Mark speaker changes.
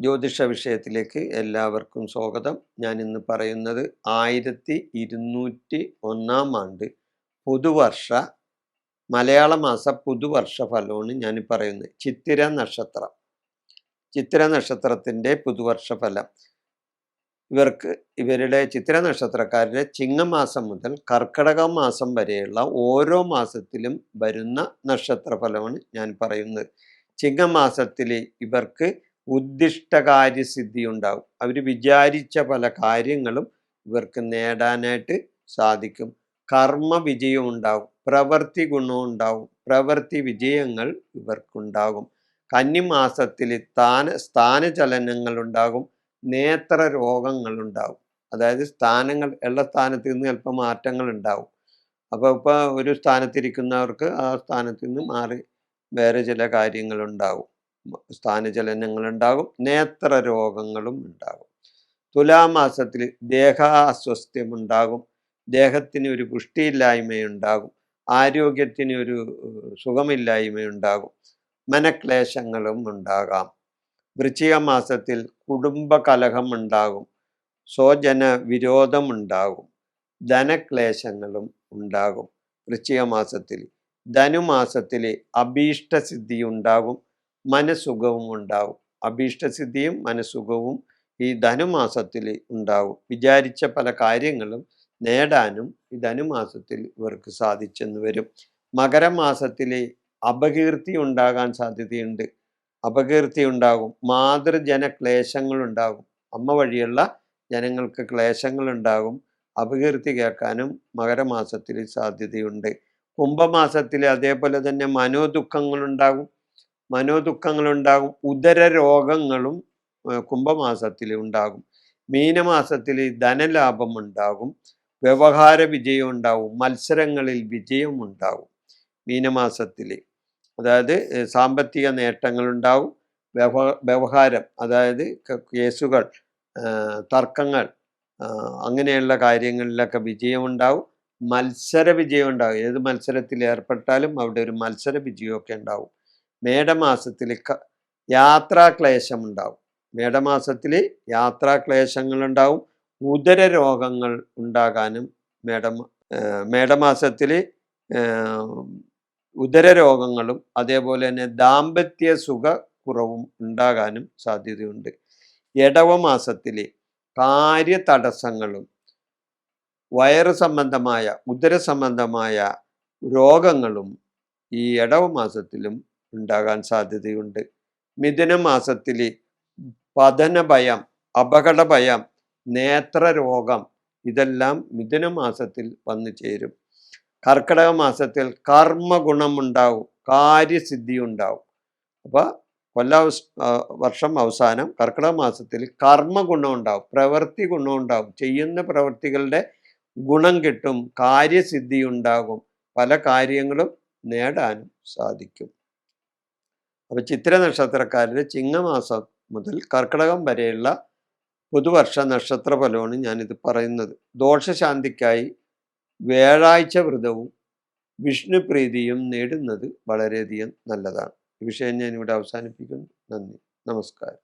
Speaker 1: ജ്യോതിഷ വിഷയത്തിലേക്ക് എല്ലാവർക്കും സ്വാഗതം. ഞാൻ ഇന്ന് പറയുന്നത് 1201 ആണ്ട് പുതുവർഷ മലയാള മാസ പുതുവർഷ ഫലമാണ് ഞാൻ പറയുന്നത്. ചിത്തിര നക്ഷത്രം, ചിത്തിര നക്ഷത്രത്തിൻ്റെ പുതുവർഷ ഫലം. ഇവരുടെ ചിത്തിര നക്ഷത്രക്കാരുടെ ചിങ്ങമാസം മുതൽ കർക്കടക മാസം വരെയുള്ള ഓരോ മാസത്തിലും വരുന്ന നക്ഷത്ര ഫലമാണ് ഞാൻ പറയുന്നത്. ചിങ്ങമാസത്തിൽ ഇവർക്ക് ഉദ്ദിഷ്ടകാര്യസിദ്ധി ഉണ്ടാവും. അവർ വിചാരിച്ച പല കാര്യങ്ങളും ഇവർക്ക് നേടാനായിട്ട് സാധിക്കും. കർമ്മ വിജയം ഉണ്ടാവും, പ്രവൃത്തി ഗുണം ഉണ്ടാവും, പ്രവൃത്തി വിജയങ്ങൾ ഇവർക്കുണ്ടാകും. കന്നിമാസത്തിൽ സ്ഥാനചലനങ്ങൾ ഉണ്ടാകും, നേത്ര രോഗങ്ങൾ ഉണ്ടാവും. അതായത് സ്ഥാനങ്ങൾ ഉള്ള സ്ഥാനത്ത് നിന്ന് ചിലപ്പോൾ മാറ്റങ്ങൾ ഉണ്ടാവും. അപ്പോൾ ഇപ്പോൾ ഒരു സ്ഥാനത്തിരിക്കുന്നവർക്ക് ആ സ്ഥാനത്ത് നിന്ന് മാറി വേറെ ചില കാര്യങ്ങളുണ്ടാവും, സ്ഥാനചലനങ്ങളുണ്ടാകും, നേത്ര രോഗങ്ങളും ഉണ്ടാകും. തുലാമാസത്തിൽ ദേഹാസ്വസ്ഥ്യമുണ്ടാകും, ദേഹത്തിന് ഒരു പുഷ്ടിയില്ലായ്മയുണ്ടാകും, ആരോഗ്യത്തിന് ഒരു സുഖമില്ലായ്മയുണ്ടാകും, മനക്ലേശങ്ങളും ഉണ്ടാകാം. വൃശ്ചിക മാസത്തിൽ കുടുംബ കലഹം ഉണ്ടാകും, സ്വജന വിരോധം ഉണ്ടാകും, ധനക്ലേശങ്ങളും ഉണ്ടാകും. വൃശ്ചിക മാസത്തിൽ ധനുമാസത്തിൽ അഭീഷ്ടസിദ്ധി ഉണ്ടാകും, മനസുഖവും ഉണ്ടാകും. അഭീഷ്ടസിദ്ധിയും മനസുഖവും ഈ ധനുമാസത്തിൽ ഉണ്ടാകും. വിചാരിച്ച പല കാര്യങ്ങളും നേടാനും ഈ ധനുമാസത്തിൽ ഇവർക്ക് സാധിച്ചെന്ന് വരും. മകരമാസത്തിൽ അപകീർത്തി ഉണ്ടാകാൻ സാധ്യതയുണ്ട്, അപകീർത്തി ഉണ്ടാകും, മാതൃജന ക്ലേശങ്ങൾ ഉണ്ടാകും, അമ്മ വഴിയുള്ള ജനങ്ങൾക്ക് ക്ലേശങ്ങൾ ഉണ്ടാകും, അപകീർത്തി കേൾക്കാനും മകരമാസത്തിൽ സാധ്യതയുണ്ട്. കുംഭമാസത്തിൽ അതേപോലെ തന്നെ മനോദുഃഖങ്ങളുണ്ടാകും, ഉദര രോഗങ്ങളും കുംഭമാസത്തിൽ ഉണ്ടാകും. മീനമാസത്തിൽ ധനലാഭം ഉണ്ടാകും, വ്യവഹാര വിജയം ഉണ്ടാവും, മത്സരങ്ങളിൽ വിജയം ഉണ്ടാവും. മീനമാസത്തിൽ അതായത് സാമ്പത്തിക നേട്ടങ്ങളുണ്ടാവും, വ്യവഹാരം അതായത് കേസുകൾ, തർക്കങ്ങൾ, അങ്ങനെയുള്ള കാര്യങ്ങളിലൊക്കെ വിജയമുണ്ടാവും, മത്സര വിജയം ഉണ്ടാവും. ഏത് മത്സരത്തിൽ ഏർപ്പെട്ടാലും അവിടെ ഒരു മത്സര വിജയമൊക്കെ ഉണ്ടാവും. മേടമാസത്തിൽ യാത്രാക്ലേശം ഉണ്ടാവും, മേടമാസത്തിൽ യാത്രാക്ലേശങ്ങളുണ്ടാവും, ഉദര രോഗങ്ങൾ ഉണ്ടാകാനും മേടമാസത്തിൽ ഉദര രോഗങ്ങളും അതേപോലെ തന്നെ ദാമ്പത്യ സുഖ കുറവും ഉണ്ടാകാനും സാധ്യതയുണ്ട്. ഇടവമാസത്തിൽ കാര്യ തടസ്സങ്ങളും വയറ് സംബന്ധമായ ഉദര സംബന്ധമായ രോഗങ്ങളും ഈ ഇടവമാസത്തിലും ഉണ്ടാകാൻ സാധ്യതയുണ്ട്. മിഥുന മാസത്തിൽ പതന ഭയം, അപകട ഭയം, നേത്ര രോഗം ഇതെല്ലാം മിഥുന മാസത്തിൽ വന്നു ചേരും. കർക്കിടക മാസത്തിൽ കർമ്മഗുണം ഉണ്ടാവും, കാര്യസിദ്ധി ഉണ്ടാവും. അപ്പോൾ വർഷം അവസാനം കർക്കിടക മാസത്തിൽ കർമ്മഗുണം ഉണ്ടാവും, പ്രവൃത്തി ഗുണം ഉണ്ടാവും, ചെയ്യുന്ന പ്രവൃത്തികളുടെ ഗുണം കിട്ടും, കാര്യസിദ്ധി ഉണ്ടാകും, പല കാര്യങ്ങളും നേടാനും സാധിക്കും. അപ്പോൾ ചിത്തിര നക്ഷത്രക്കാരുടെ ചിങ്ങമാസം മുതൽ കർക്കിടകം വരെയുള്ള പുതുവർഷ നക്ഷത്ര ഫലമാണ് ഞാനിത് പറയുന്നത്. ദോഷശാന്തിക്കായി വ്യാഴാഴ്ച വ്രതവും വിഷ്ണുപ്രീതിയും നേടുന്നത് വളരെയധികം നല്ലതാണ്. ഈ വിഷയം ഞാൻ ഇവിടെ അവസാനിപ്പിക്കുന്നു. നന്ദി, നമസ്കാരം.